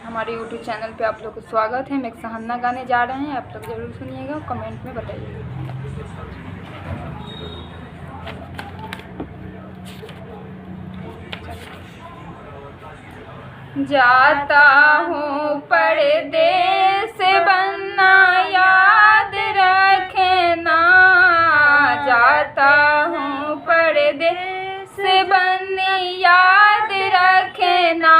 हमारे YouTube channel पे आप लोग को स्वागत है। हम एक सहाना गाने जा रहे हैं, आप लोग ज़रूर सुनिएगा, कमेंट में बताइए। जाता हूँ परदेस बनना याद रखना, जाता हूँ परदेस बननी याद रखना,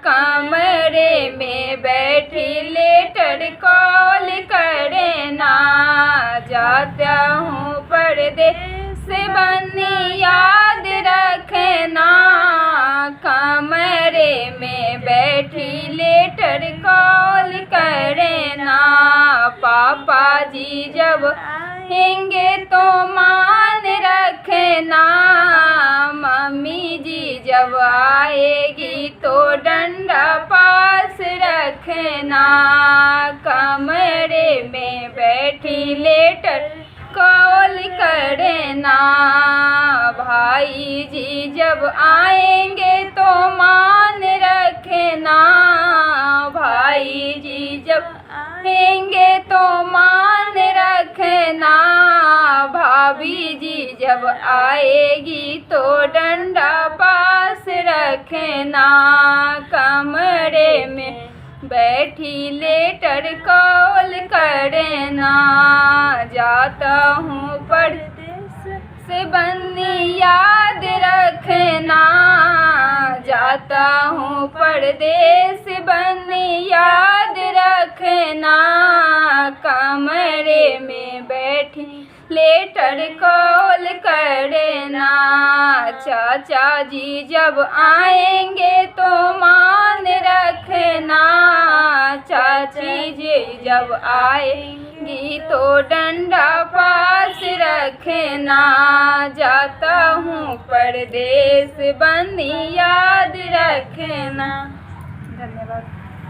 कमरे में बैठी लेटर कॉल करना, जाता हूँ परदेस बननी याद रखना, कमरे में बैठी लेटर कॉल करना, पापा जी जब आएंगे तो मान रखना, मम्मी जी जब आएगी तो डंडा पास रखना, कमरे में बैठी लेटर कॉल करना, भाई जी जब आएंगे तो मान रखना, भाई जी जब आएंगे तो मान रखना, भाभी जी जब आएगी तो डंडा पास रखना, कमरे में बैठी लेटर कॉल करना, जाता हूँ परदेस से बननी याद रखना, जाता हूँ परदेस बननी याद रखना, कमरे में बैठी लेटर कॉल करना, चाचा जी जब आएंगे तो मान रखना, चाची जी जब आएंगी तो डंडा पास रखना, जाता हूँ परदेस बननी याद रखना। धन्यवाद।